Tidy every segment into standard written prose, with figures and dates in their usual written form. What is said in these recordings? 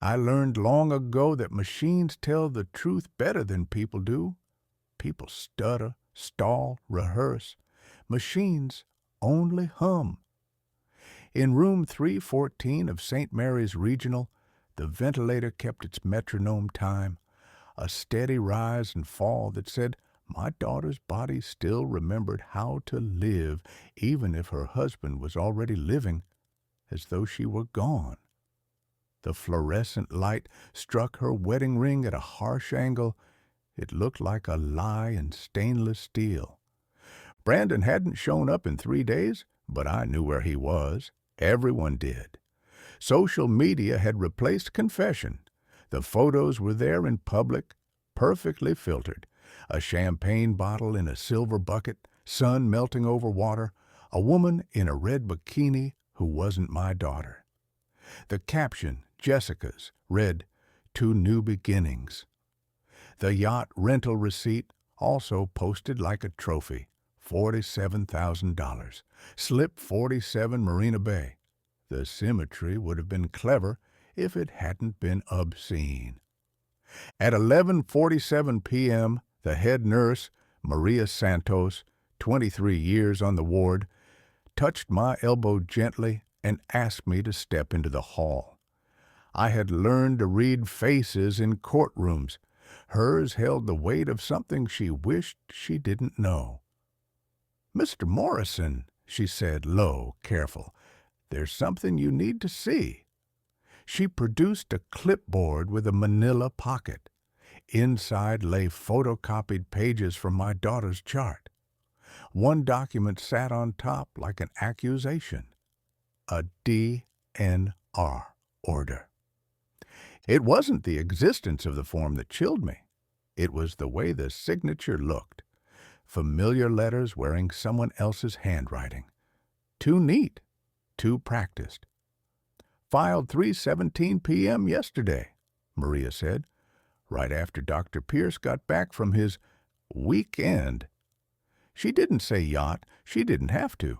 I learned long ago that machines tell the truth better than people do. People stutter, stall, rehearse. Machines only hum. In room 314 of St. Mary's Regional, the ventilator kept its metronome time, a steady rise and fall that said my daughter's body still remembered how to live even if her husband was already living, as though she were gone. The fluorescent light struck her wedding ring at a harsh angle. It looked like a lie in stainless steel. Brandon hadn't shown up in 3 days, but I knew where he was. Everyone did. Social media had replaced confession. The photos were there in public, perfectly filtered. A champagne bottle in a silver bucket, sun melting over water, a woman in a red bikini who wasn't my daughter. The caption, Jessica's, read, "To New Beginnings." The yacht rental receipt, also posted like a trophy, $47,000. Slip 47 Marina Bay. The symmetry would have been clever if it hadn't been obscene. At 11:47 p.m., the head nurse, Maria Santos, 23 years on the ward, touched my elbow gently and asked me to step into the hall. I had learned to read faces in courtrooms. Hers held the weight of something she wished she didn't know. "Mr. Morrison," she said, low, careful, "there's something you need to see." She produced a clipboard with a manila pocket. Inside lay photocopied pages from my daughter's chart. One document sat on top like an accusation. A DNR order. It wasn't the existence of the form that chilled me. It was the way the signature looked. Familiar letters wearing someone else's handwriting. Too neat, too practiced. "Filed 3:17 p.m. yesterday," Maria said, right after Dr. Pierce got back from his weekend. She didn't say yacht. She didn't have to.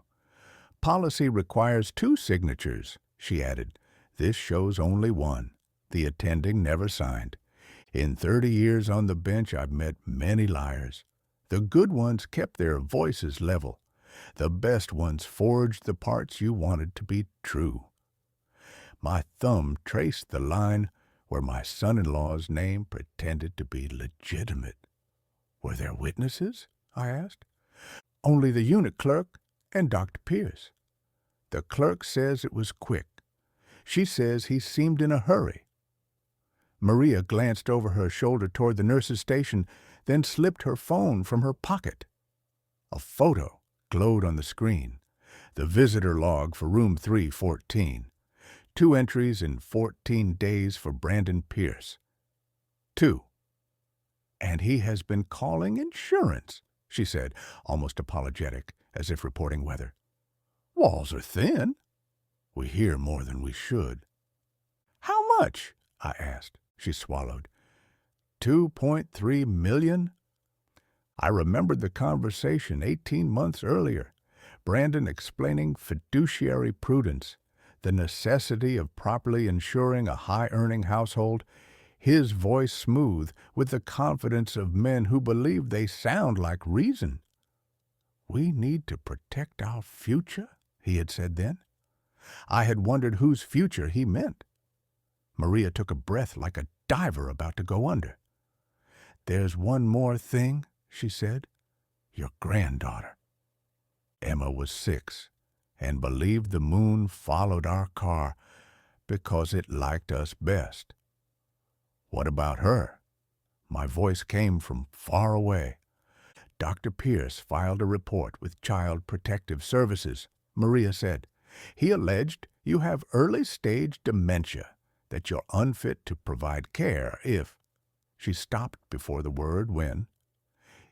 "Policy requires 2 signatures," she added. "This shows only one. The attending never signed. In 30 years on the bench, I've met many liars. The good ones kept their voices level. The best ones forged the parts you wanted to be true." My thumb traced the line where my son-in-law's name pretended to be legitimate. "Were there witnesses?" I asked. "Only the unit clerk and Dr. Pierce. The clerk says it was quick. She says he seemed in a hurry." Maria glanced over her shoulder toward the nurse's station, then slipped her phone from her pocket. A photo glowed on the screen. The visitor log for room 314. 2 entries in 14 days for Brandon Pierce. 2. "And he has been calling insurance," she said, almost apologetic, as if reporting weather. "Walls are thin. We hear more than we should." "How much?" I asked. She swallowed. $2.3 million? I remembered the conversation 18 months earlier. Brandon explaining fiduciary prudence, the necessity of properly insuring a high-earning household, his voice smooth with the confidence of men who believe they sound like reason. "We need to protect our future," he had said then. I had wondered whose future he meant. Maria took a breath like a diver about to go under. "There's one more thing," she said. "Your granddaughter." Emma was 6 and believed the moon followed our car because it liked us best. "What about her?" My voice came from far away. "Dr. Pierce filed a report with Child Protective Services," Maria said. "He alleged you have early-stage dementia, that you're unfit to provide care if—" She stopped before the word when.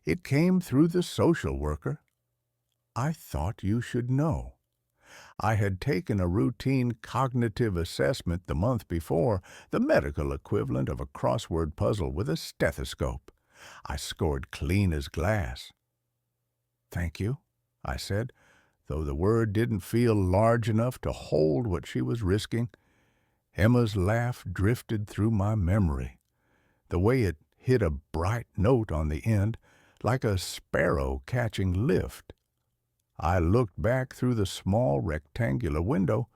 "It came through the social worker." "I thought you should know." I had taken a routine cognitive assessment the month before, the medical equivalent of a crossword puzzle with a stethoscope. I scored clean as glass. "Thank you," I said, though the word didn't feel large enough to hold what she was risking. Emma's laugh drifted through my memory, the way it hit a bright note on the end, like a sparrow catching lift. I looked back through the small rectangular window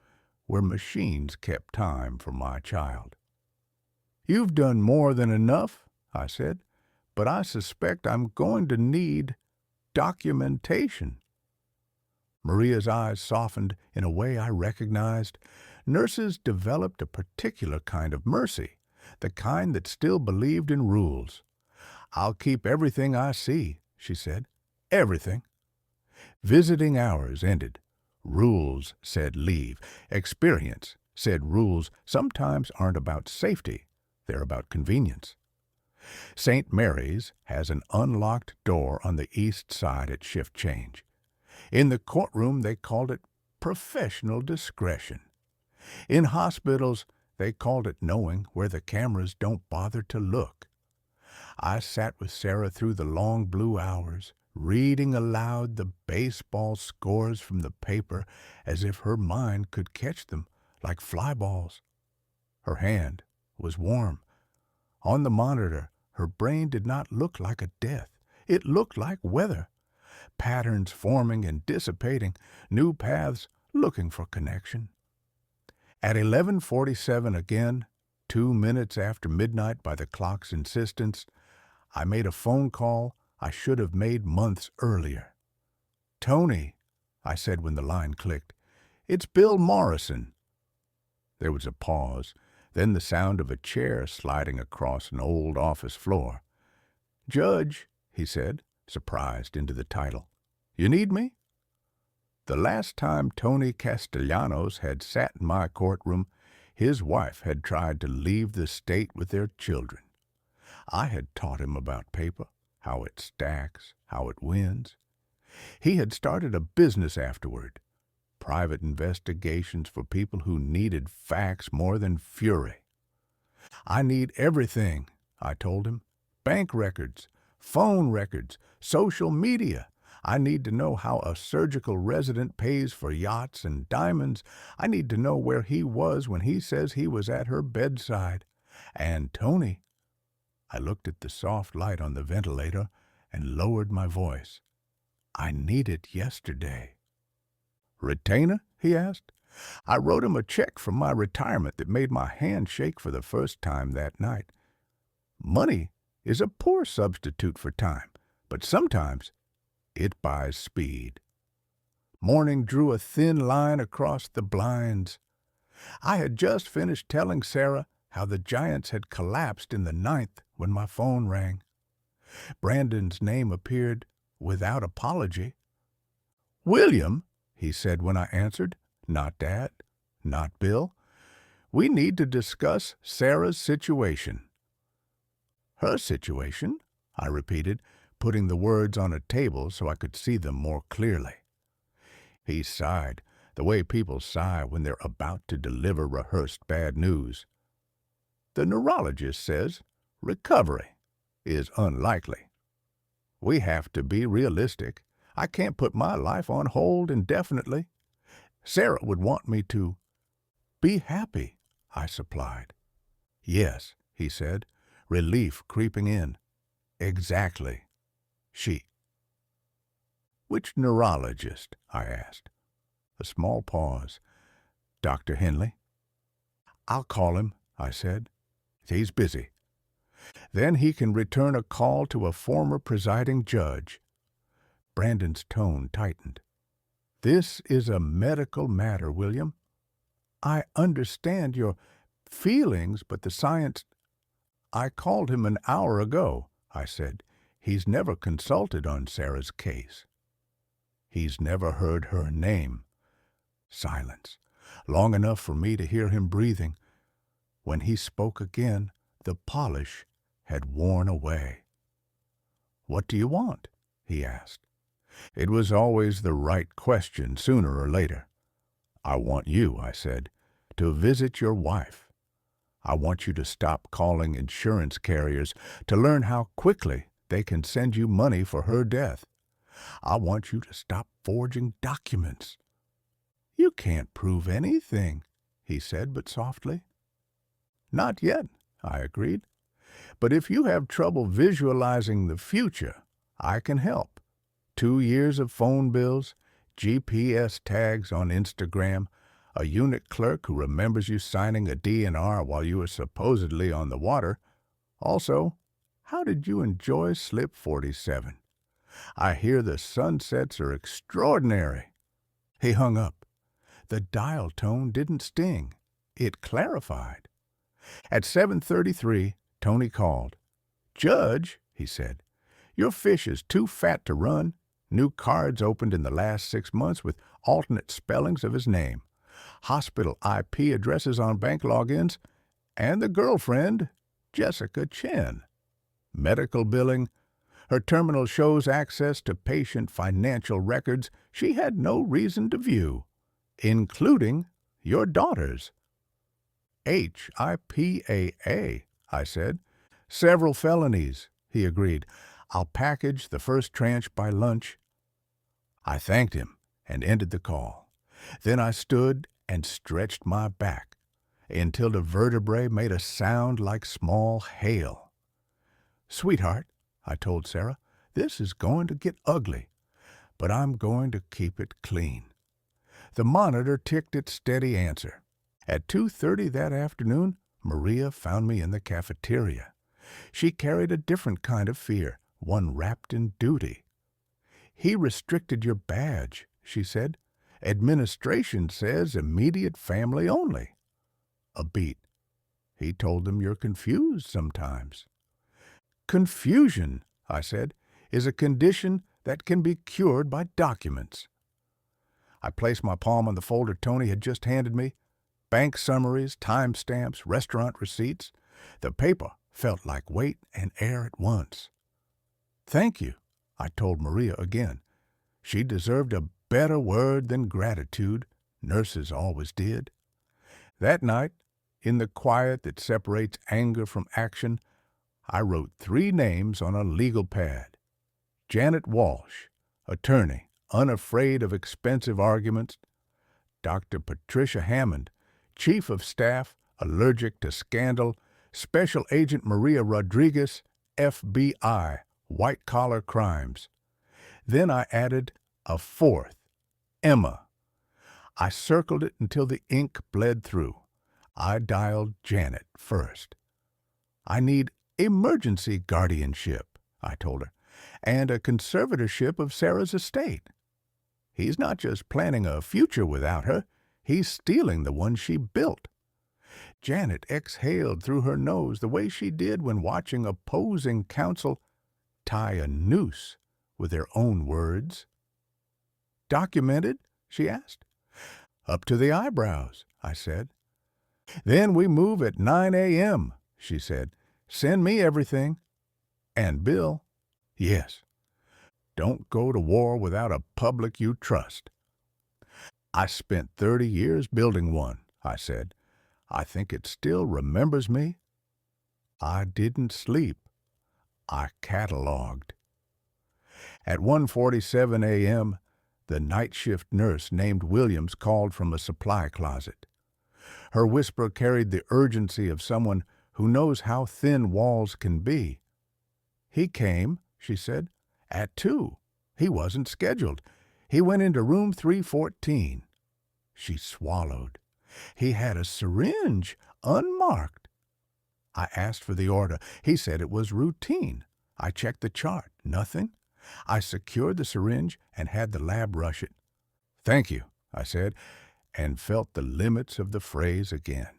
where machines kept time for my child. "You've done more than enough," I said, "but I suspect I'm going to need documentation." Maria's eyes softened in a way I recognized. Nurses developed a particular kind of mercy, the kind that still believed in rules. "I'll keep everything I see," she said. "Everything." Visiting hours ended. Rules said leave. Experience said rules sometimes aren't about safety, they're about convenience. St. Mary's has an unlocked door on the east side at shift change. In the courtroom, they called it professional discretion. In hospitals, they called it knowing where the cameras don't bother to look. I sat with Sarah through the long blue hours, reading aloud the baseball scores from the paper as if her mind could catch them like fly balls. Her hand was warm. On the monitor, her brain did not look like a death. It looked like weather. Patterns forming and dissipating, new paths looking for connection. At 11:47 again, 2 minutes after midnight by the clock's insistence, I made a phone call I should have made months earlier. "Tony," I said when the line clicked, "it's Bill Morrison." There was a pause, then the sound of a chair sliding across an old office floor. "Judge," he said, surprised into the title. "You need me?" The last time Tony Castellanos had sat in my courtroom, his wife had tried to leave the state with their children. I had taught him about paper, how it stacks, how it wins. He had started a business afterward, private investigations for people who needed facts more than fury. "I need everything," I told him. "Bank records, phone records, social media. I need to know how a surgical resident pays for yachts and diamonds. I need to know where he was when he says he was at her bedside. And Tony," I looked at the soft light on the ventilator and lowered my voice, "I need it yesterday." "Retainer?" he asked. I wrote him a check from my retirement that made my hand shake for the first time that night. Money is a poor substitute for time, but sometimes it buys speed. Morning drew a thin line across the blinds. I had just finished telling Sarah how the Giants had collapsed in the ninth when my phone rang. Brandon's name appeared without apology. "William," he said when I answered, "Not Dad, not Bill. We need to discuss Sarah's situation." "Her situation?" I repeated, putting the words on a table so I could see them more clearly. He sighed, the way people sigh when they're about to deliver rehearsed bad news. "The neurologist says recovery is unlikely. We have to be realistic. I can't put my life on hold indefinitely. Sarah would want me to be happy," I supplied. "Yes," he said, relief creeping in. "Exactly. She." "Which neurologist?" I asked. A small pause. "Dr. Henley." "I'll call him," I said. "He's busy. Then he can return a call to a former presiding judge." Brandon's tone tightened. "This is a medical matter, William. I understand your feelings, but the science—" "I called him an hour ago," I said. "He's never consulted on Sarah's case. He's never heard her name." Silence, long enough for me to hear him breathing. When he spoke again, the polish had worn away. "What do you want?" he asked. It was always the right question sooner or later. "I want you," I said, "to visit your wife. I want you to stop calling insurance carriers to learn how quickly they can send you money for her death. I want you to stop forging documents." "You can't prove anything," he said, but softly. Not yet, I agreed. But if you have trouble visualizing the future, I can help. 2 years of phone bills, GPS tags on Instagram, a unit clerk who remembers you signing a DNR while you were supposedly on the water. Also, how did you enjoy Slip 47? I hear the sunsets are extraordinary. He hung up. The dial tone didn't sting. It clarified. At 7:33, Tony called. "Judge," he said, "your fish is too fat to run. New cards opened in the last 6 months with alternate spellings of his name. Hospital IP addresses on bank logins, and the girlfriend, Jessica Chen. Medical billing. Her terminal shows access to patient financial records she had no reason to view, including your daughter's." HIPAA, I said. "Several felonies," he agreed. "I'll package the first tranche by lunch." I thanked him and ended the call. Then I stood and stretched my back until the vertebrae made a sound like small hail. "Sweetheart," I told Sarah, "this is going to get ugly, but I'm going to keep it clean." The monitor ticked its steady answer. At 2:30 that afternoon, Maria found me in the cafeteria. She carried a different kind of fear, one wrapped in duty. "He restricted your badge," she said. "Administration says immediate family only." A beat. "He told them you're confused sometimes." "Confusion," I said, "is a condition that can be cured by documents." I placed my palm on the folder Tony had just handed me. Bank summaries, timestamps, restaurant receipts. The paper felt like weight and air at once. "Thank you," I told Maria again. She deserved a better word than gratitude. Nurses always did. That night, in the quiet that separates anger from action, I wrote 3 names on a legal pad. Janet Walsh, attorney, unafraid of expensive arguments. Dr. Patricia Hammond, chief of staff, allergic to scandal. Special Agent Maria Rodriguez, FBI, white-collar crimes. Then I added a 4th, Emma. I circled it until the ink bled through. I dialed Janet first. "I need emergency guardianship," I told her, "and a conservatorship of Sarah's estate. He's not just planning a future without her, he's stealing the one she built." Janet exhaled through her nose the way she did when watching opposing counsel tie a noose with their own words. "Documented?" she asked. "Up to the eyebrows," I said. "Then we move at 9 a.m., she said. "Send me everything. And Bill." "Yes." "Don't go to war without a public you trust." "I spent 30 years building one," I said. "I think it still remembers me." I didn't sleep. I catalogued. At 1:47 a.m., the night shift nurse named Williams called from a supply closet. Her whisper carried the urgency of someone who knows how thin walls can be. "He came," she said, "at 2. He wasn't scheduled. He went into room 314. She swallowed. "He had a syringe, unmarked." I asked for the order. He said it was routine. I checked the chart. Nothing. I secured the syringe and had the lab rush it. "Thank you," I said, and felt the limits of the phrase again.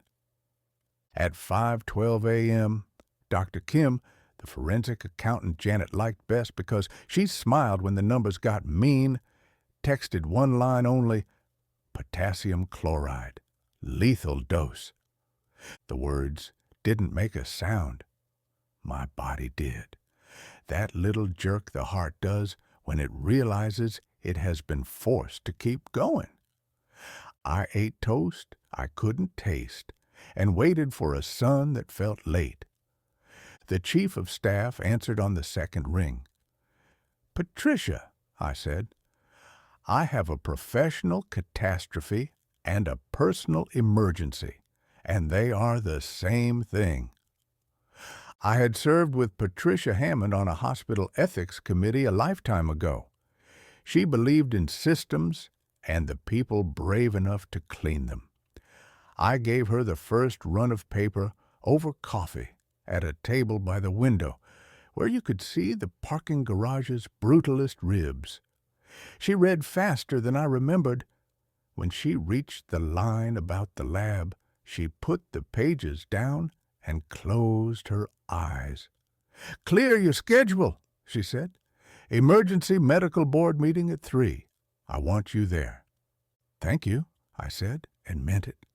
At 5:12 a.m., Dr. Kim, the forensic accountant Janet liked best because she smiled when the numbers got mean, texted one line only, "Potassium chloride, lethal dose." The words didn't make a sound. My body did. That little jerk the heart does when it realizes it has been forced to keep going. I ate toast I couldn't taste and waited for a sun that felt late. The chief of staff answered on the second ring. "Patricia," I said, "I have a professional catastrophe and a personal emergency, and they are the same thing. I had served with Patricia Hammond on a hospital ethics committee a lifetime ago. She believed in systems and the people brave enough to clean them. I gave her the first run of paper over coffee at a table by the window where you could see the parking garage's brutalest ribs. She read faster than I remembered. When she reached the line about the lab, she put the pages down and closed her eyes. "Clear your schedule," she said. "Emergency medical board meeting at 3. I want you there." "Thank you," I said, and meant it.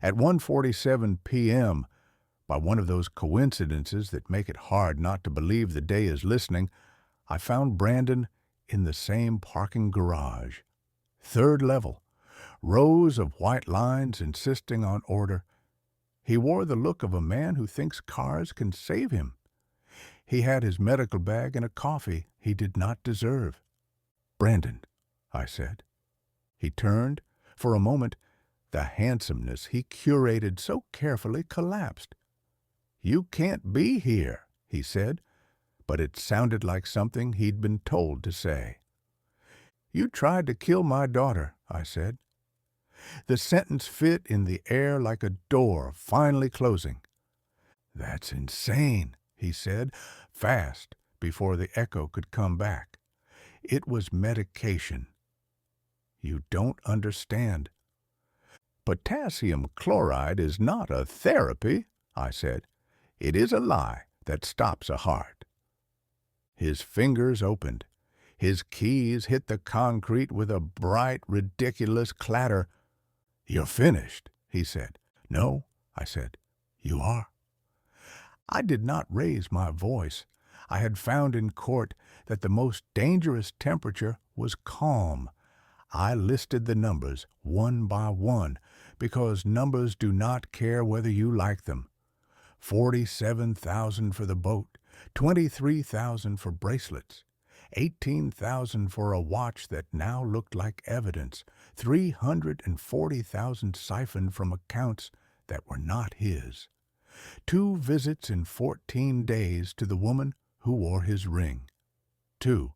At 1:47 p.m., by one of those coincidences that make it hard not to believe the day is listening, I found Brandon in the same parking garage. 3rd level, rows of white lines insisting on order. He wore the look of a man who thinks cars can save him. He had his medical bag and a coffee he did not deserve. "Brandon," I said. He turned. For a moment, the handsomeness he curated so carefully collapsed. "You can't be here," he said, but it sounded like something he'd been told to say. "You tried to kill my daughter," I said. The sentence fit in the air like a door finally closing. "That's insane," he said, fast, before the echo could come back. "It was medication." "You don't understand." "Potassium chloride is not a therapy," I said. "It is a lie that stops a heart." His fingers opened. His keys hit the concrete with a bright, ridiculous clatter. "You're finished," he said. "No," I said. "You are." I did not raise my voice. I had found in court that the most dangerous temperature was calm. I listed the numbers one by one because numbers do not care whether you like them. 47,000 for the boat, 23,000 for bracelets, 18,000 for a watch that now looked like evidence, 340,000 siphoned from accounts that were not his. 2 visits in 14 days to the woman who wore his ring. 2.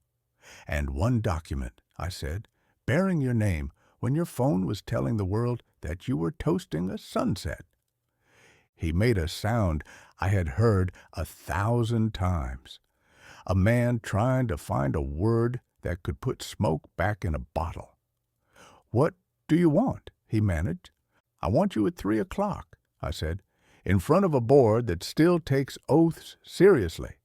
And 1 document, I said, bearing your name when your phone was telling the world that you were toasting a sunset. He made a sound I had heard 1,000 times. A man trying to find a word that could put smoke back in a bottle. "What do you want?" he managed. "I want you at 3 o'clock, I said, in front of a board that still takes oaths seriously.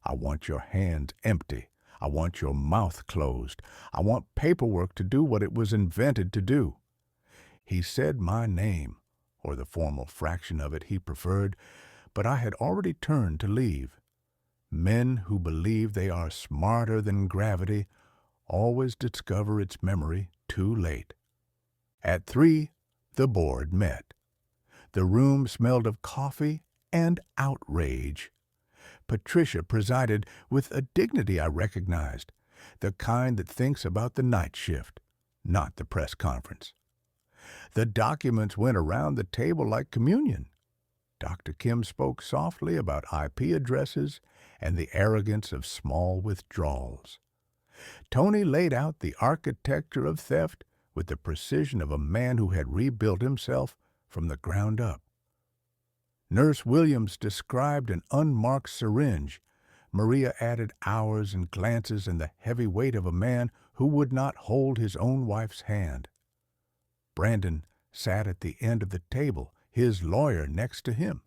I want your hands empty. I want your mouth closed. I want paperwork to do what it was invented to do." He said my name, or the formal fraction of it he preferred, but I had already turned to leave. Men who believe they are smarter than gravity always discover its memory too late. At 3, the board met. The room smelled of coffee and outrage. Patricia presided with a dignity I recognized, the kind that thinks about the night shift, not the press conference. The documents went around the table like communion. Dr. Kim spoke softly about IP addresses and the arrogance of small withdrawals. Tony laid out the architecture of theft with the precision of a man who had rebuilt himself from the ground up. Nurse Williams described an unmarked syringe. Maria added hours and glances and the heavy weight of a man who would not hold his own wife's hand. Brandon sat at the end of the table, his lawyer next to him,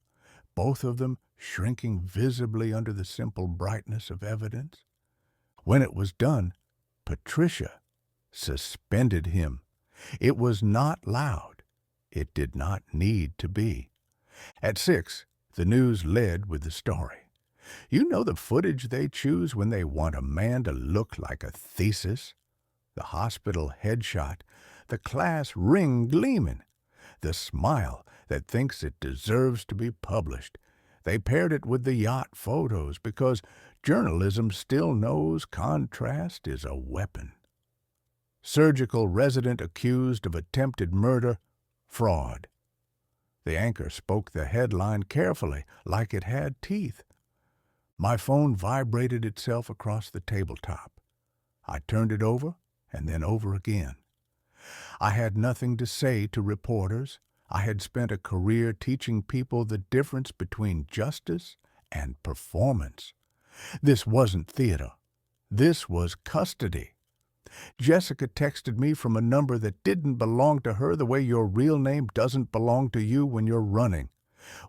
both of them shrinking visibly under the simple brightness of evidence. When it was done, Patricia suspended him. It was not loud. It did not need to be. At 6, the news led with the story. You know the footage they choose when they want a man to look like a thesis? The hospital headshot, the class ring gleaming, the smile that thinks it deserves to be published. They paired it with the yacht photos because journalism still knows contrast is a weapon. Surgical resident accused of attempted murder, fraud. The anchor spoke the headline carefully, like it had teeth. My phone vibrated itself across the tabletop. I turned it over and then over again. I had nothing to say to reporters. I had spent a career teaching people the difference between justice and performance. This wasn't theater. This was custody. Jessica texted me from a number that didn't belong to her the way your real name doesn't belong to you when you're running.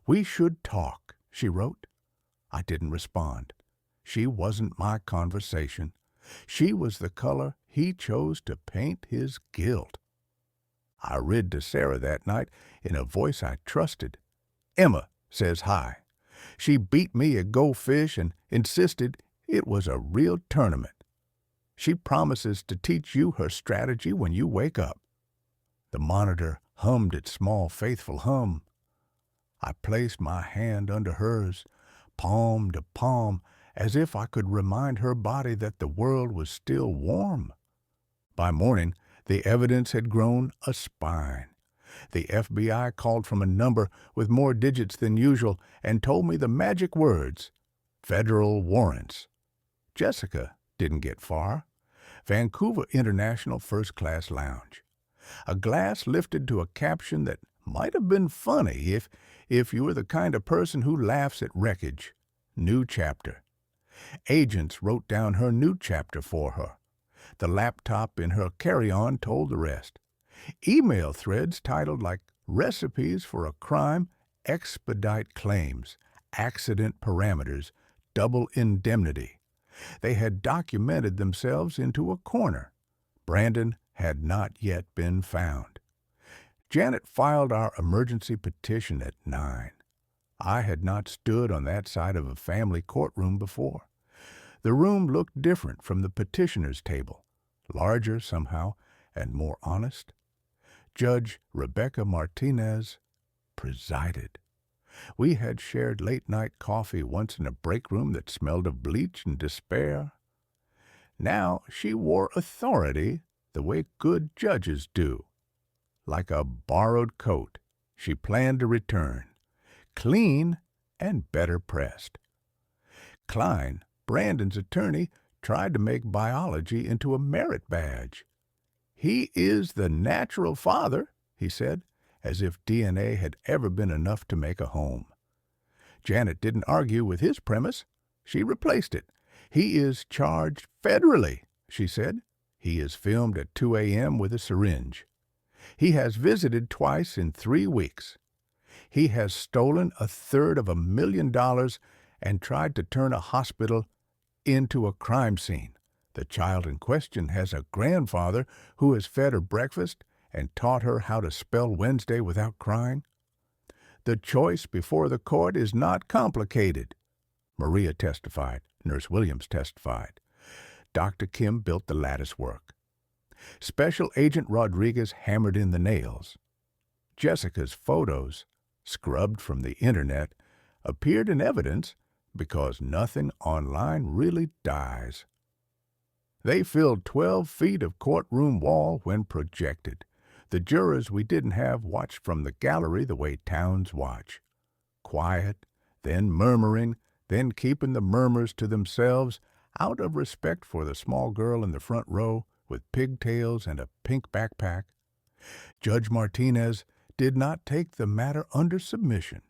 "We should talk," she wrote. I didn't respond. She wasn't my conversation. She was the color he chose to paint his guilt. I read to Sarah that night in a voice I trusted. "Emma says hi. She beat me at Go Fish and insisted it was a real tournament. She promises to teach you her strategy when you wake up." The monitor hummed its small, faithful hum. I placed my hand under hers, palm to palm, as if I could remind her body that the world was still warm. By morning, the evidence had grown a spine. The FBI called from a number with more digits than usual and told me the magic words, "Federal warrants." Jessica didn't get far. Vancouver International First Class Lounge. A glass lifted to a caption that might have been funny if you were the kind of person who laughs at wreckage. New chapter. Agents wrote down her new chapter for her. The laptop in her carry-on told the rest. Email threads titled like "Recipes for a Crime," "Expedite Claims," "Accident Parameters," "Double Indemnity." They had documented themselves into a corner. Brandon had not yet been found. Janet filed our emergency petition at 9. I had not stood on that side of a family courtroom before. The room looked different from the petitioner's table, larger somehow and more honest. Judge Rebecca Martinez presided. We had shared late-night coffee once in a break room that smelled of bleach and despair. Now she wore authority the way good judges do. Like a borrowed coat, she planned to return, clean and better pressed. Klein, Brandon's attorney, tried to make biology into a merit badge. "He is the natural father," he said, as if DNA had ever been enough to make a home. Janet didn't argue with his premise. She replaced it. "He is charged federally," she said. "He is filmed at 2 a.m. with a syringe. He has visited twice in 3 weeks. He has stolen $350,000 and tried to turn a hospital into a crime scene. The child in question has a grandfather who has fed her breakfast and taught her how to spell Wednesday without crying. The choice before the court is not complicated." Maria testified. Nurse Williams testified. Dr. Kim built the lattice work. Special Agent Rodriguez hammered in the nails. Jessica's photos, scrubbed from the internet, appeared in evidence because nothing online really dies. They filled 12 feet of courtroom wall when projected. The jurors we didn't have watched from the gallery the way towns watch. Quiet, then murmuring, then keeping the murmurs to themselves out of respect for the small girl in the front row with pigtails and a pink backpack. Judge Martinez did not take the matter under submission.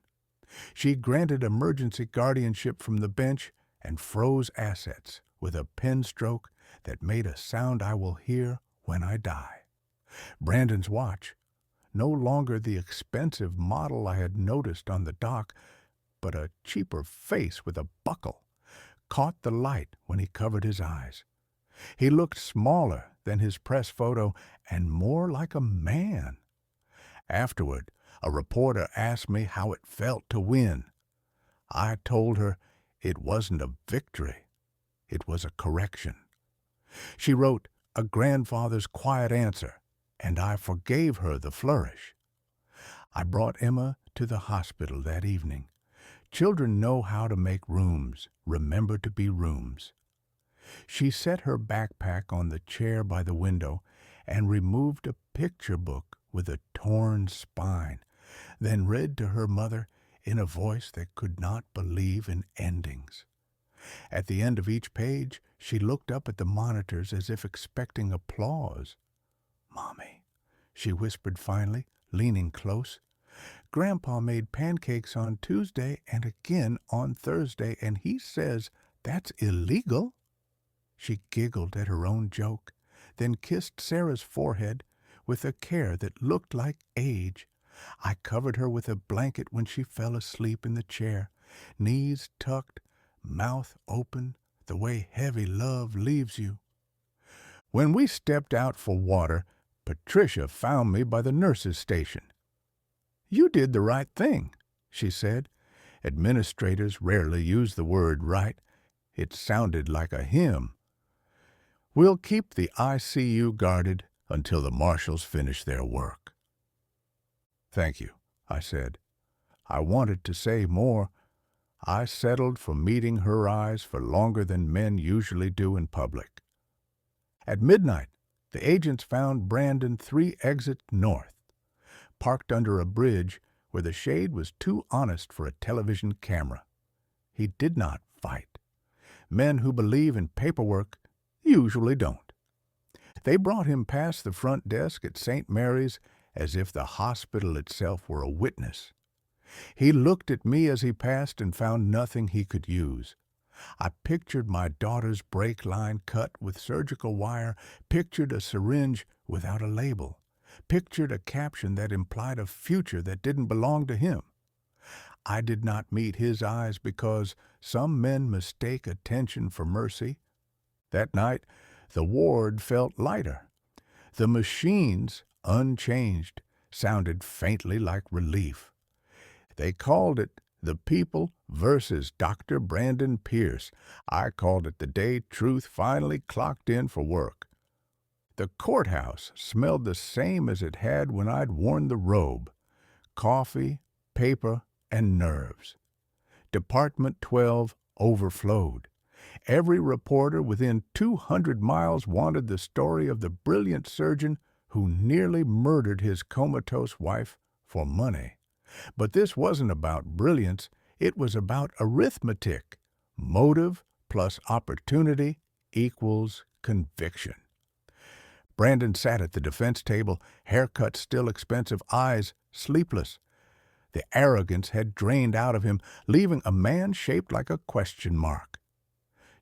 She granted emergency guardianship from the bench and froze assets with a pen stroke that made a sound I will hear when I die. Brandon's watch, no longer the expensive model I had noticed on the dock, but a cheaper face with a buckle, caught the light when he covered his eyes. He looked smaller than his press photo and more like a man. Afterward, a reporter asked me how it felt to win. I told her it wasn't a victory. It was a correction. She wrote a grandfather's quiet answer, and I forgave her the flourish. I brought Emma to the hospital that evening. Children know how to make rooms, remember to be rooms. She set her backpack on the chair by the window and removed a picture book with a torn spine, then read to her mother in a voice that could not believe in endings. At the end of each page, she looked up at the monitors as if expecting applause. "Mommy," she whispered finally, leaning close. "Grandpa made pancakes on Tuesday and again on Thursday, and he says that's illegal." She giggled at her own joke, then kissed Sarah's forehead with a care that looked like age. I covered her with a blanket when she fell asleep in the chair, knees tucked, mouth open, the way heavy love leaves you. When we stepped out for water, Patricia found me by the nurse's station. "You did the right thing," she said. Administrators rarely use the word right. It sounded like a hymn. "We'll keep the ICU guarded until the marshals finish their work." "Thank you," I said. I wanted to say more. I settled for meeting her eyes for longer than men usually do in public. At midnight, the agents found Brandon 3 exits north, parked under a bridge where the shade was too honest for a television camera. He did not fight. Men who believe in paperwork usually don't. They brought him past the front desk at St. Mary's as if the hospital itself were a witness. He looked at me as he passed and found nothing he could use. I pictured my daughter's brake line cut with surgical wire, pictured a syringe without a label, pictured a caption that implied a future that didn't belong to him. I did not meet his eyes because some men mistake attention for mercy. That night, the ward felt lighter. The machines, unchanged, sounded faintly like relief. They called it The People versus Dr. Brandon Pierce. I called it the day truth finally clocked in for work. The courthouse smelled the same as it had when I'd worn the robe: coffee, paper, and nerves. Department 12 overflowed. Every reporter within 200 miles wanted the story of the brilliant surgeon who nearly murdered his comatose wife for money. But this wasn't about brilliance, it was about arithmetic. Motive plus opportunity equals conviction. Brandon sat at the defense table, haircut still expensive, eyes sleepless. The arrogance had drained out of him, leaving a man shaped like a question mark.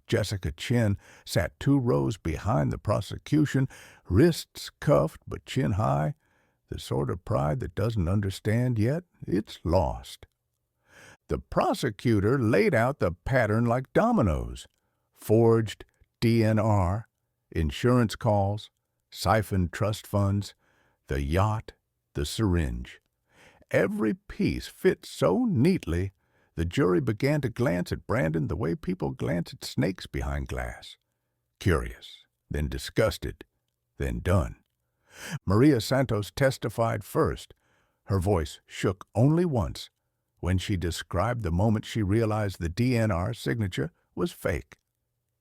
Jessica Chin sat 2 rows behind the prosecution, wrists cuffed but chin high, the sort of pride that doesn't understand yet it's lost. The prosecutor laid out the pattern like dominoes: forged DNR, insurance calls, siphoned trust funds, the yacht, the syringe. Every piece fit so neatly, the jury began to glance at Brandon the way people glance at snakes behind glass. Curious, then disgusted, then done. Maria Santos testified first. Her voice shook only once, when she described the moment she realized the DNR signature was fake.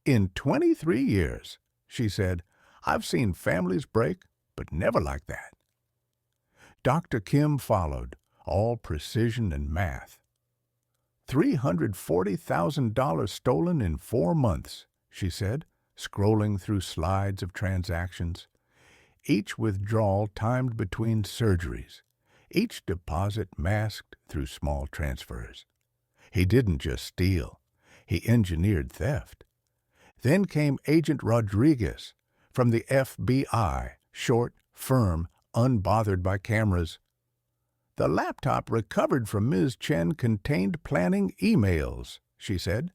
"In 23 years," she said, "I've seen families break, but never like that." Dr. Kim followed, all precision and math. $340,000 stolen in 4 months, she said, scrolling through slides of transactions. Each withdrawal timed between surgeries, each deposit masked through small transfers. He didn't just steal, he engineered theft. Then came Agent Rodriguez from the FBI, short, firm, unbothered by cameras. "The laptop recovered from Ms. Chen contained planning emails," she said.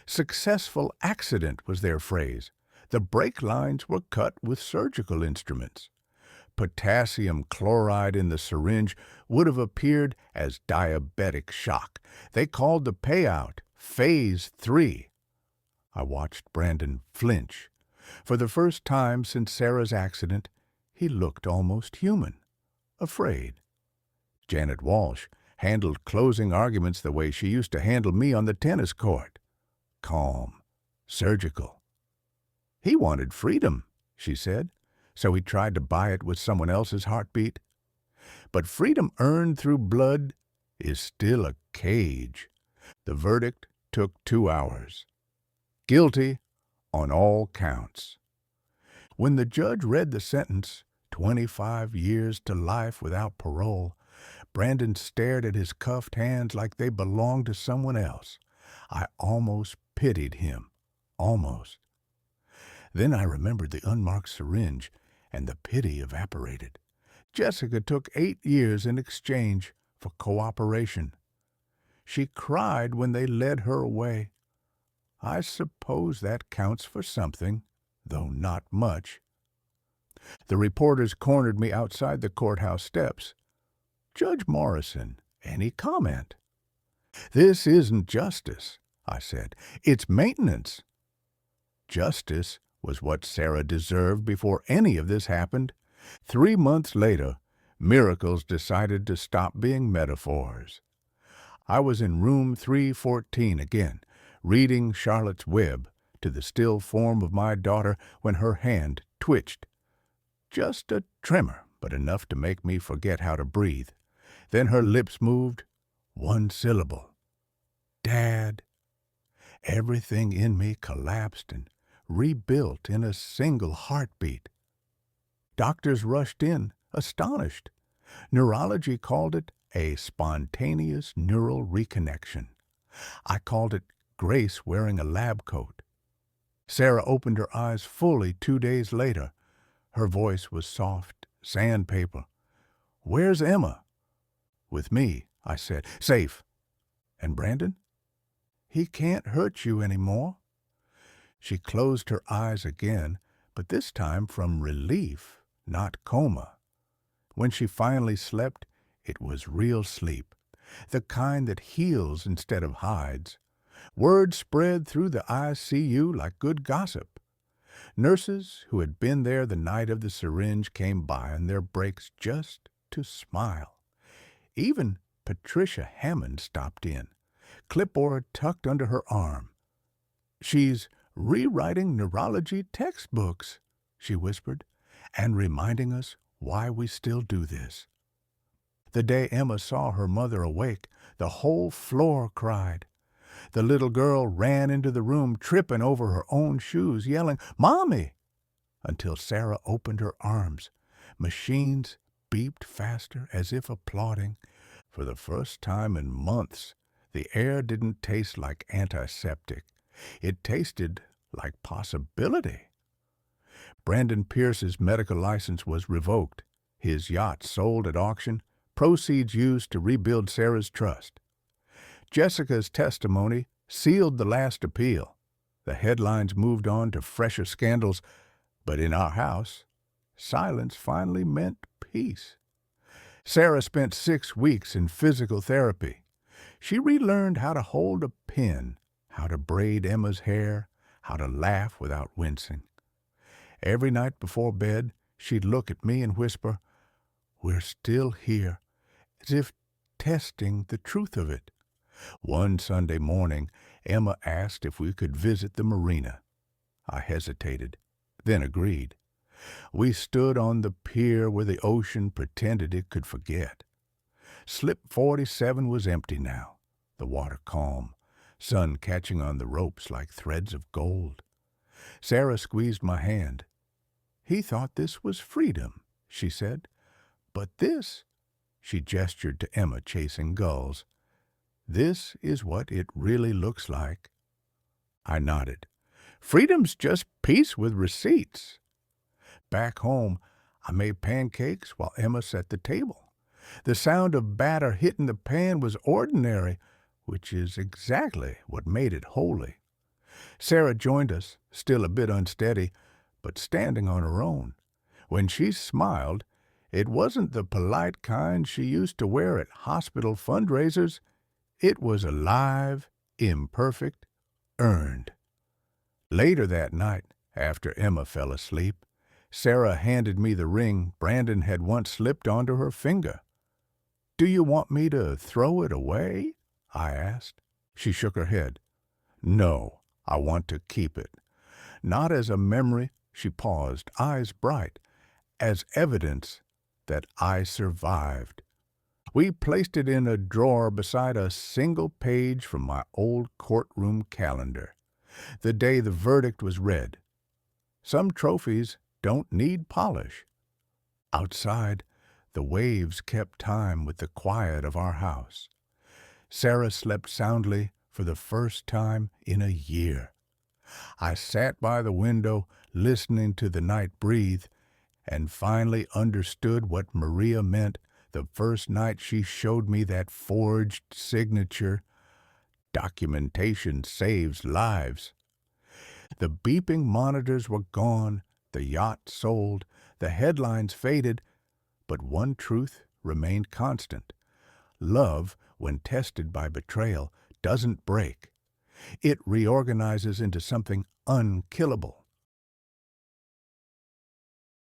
"Successful accident" was their phrase. The brake lines were cut with surgical instruments. Potassium chloride in the syringe would have appeared as diabetic shock. They called the payout Phase 3. I watched Brandon flinch. For the first time since Sarah's accident, he looked almost human, afraid. Janet Walsh handled closing arguments the way she used to handle me on the tennis court. Calm, surgical. He wanted freedom, she said, so he tried to buy it with someone else's heartbeat. But freedom earned through blood is still a cage. The verdict took 2 hours. Guilty on all counts. When the judge read the sentence, 25 years to life without parole, Brandon stared at his cuffed hands like they belonged to someone else. I almost pitied him. Almost. Then I remembered the unmarked syringe, and the pity evaporated. Jessica took 8 years in exchange for cooperation. She cried when they led her away. I suppose that counts for something, though not much. The reporters cornered me outside the courthouse steps. "Judge Morrison, any comment?" "This isn't justice," I said. "It's maintenance." Justice was what Sarah deserved before any of this happened. 3 months later, miracles decided to stop being metaphors. I was in room 314 again, reading Charlotte's Web to the still form of my daughter when her hand twitched. Just a tremor, but enough to make me forget how to breathe. Then her lips moved, one syllable. "Dad." Everything in me collapsed and rebuilt in a single heartbeat. Doctors rushed in, astonished. Neurology called it a spontaneous neural reconnection. I called it Grace wearing a lab coat. Sarah opened her eyes fully 2 days later. Her voice was soft, sandpaper. "Where's Emma?" "With me," I said. "Safe." "And Brandon?" "He can't hurt you anymore." She closed her eyes again, but this time from relief, not coma. When she finally slept, it was real sleep, the kind that heals instead of hides. Word spread through the ICU like good gossip. Nurses who had been there the night of the syringe came by on their breaks just to smile. Even Patricia Hammond stopped in, clipboard tucked under her arm. "She's rewriting neurology textbooks," she whispered, "and reminding us why we still do this." The day Emma saw her mother awake, the whole floor cried. The little girl ran into the room, tripping over her own shoes, yelling, "Mommy!" until Sarah opened her arms. Machines beeped faster, as if applauding. For the first time in months, the air didn't taste like antiseptic. It tasted like possibility. Brandon Pierce's medical license was revoked, his yacht sold at auction, proceeds used to rebuild Sarah's trust. Jessica's testimony sealed the last appeal. The headlines moved on to fresher scandals, but in our house, silence finally meant peace. Sarah spent 6 weeks in physical therapy. She relearned how to hold a pen, how to braid Emma's hair, how to laugh without wincing. Every night before bed, she'd look at me and whisper, "We're still here," as if testing the truth of it. One Sunday morning, Emma asked if we could visit the marina. I hesitated, then agreed. We stood on the pier where the ocean pretended it could forget. Slip 47 was empty now, the water calm, sun catching on the ropes like threads of gold. Sarah squeezed my hand. "He thought this was freedom," she said. "But this," she gestured to Emma chasing gulls, "this is what it really looks like." I nodded. "Freedom's just peace with receipts." Back home, I made pancakes while Emma set the table. The sound of batter hitting the pan was ordinary, which is exactly what made it holy. Sarah joined us, still a bit unsteady, but standing on her own. When she smiled, it wasn't the polite kind she used to wear at hospital fundraisers. It was alive, imperfect, earned. Later that night, after Emma fell asleep, Sarah handed me the ring Brandon had once slipped onto her finger. "Do you want me to throw it away?" I asked. She shook her head. "No, I want to keep it. Not as a memory," she paused, eyes bright, "as evidence that I survived." We placed it in a drawer beside a single page from my old courtroom calendar, the day the verdict was read. Some trophies don't need polish. Outside, the waves kept time with the quiet of our house. Sarah slept soundly for the first time in a year. I sat by the window listening to the night breathe and finally understood what Maria meant the first night she showed me that forged signature. Documentation saves lives. The beeping monitors were gone, the yacht sold, the headlines faded, but one truth remained constant. Love, when tested by betrayal, doesn't break. It reorganizes into something unkillable.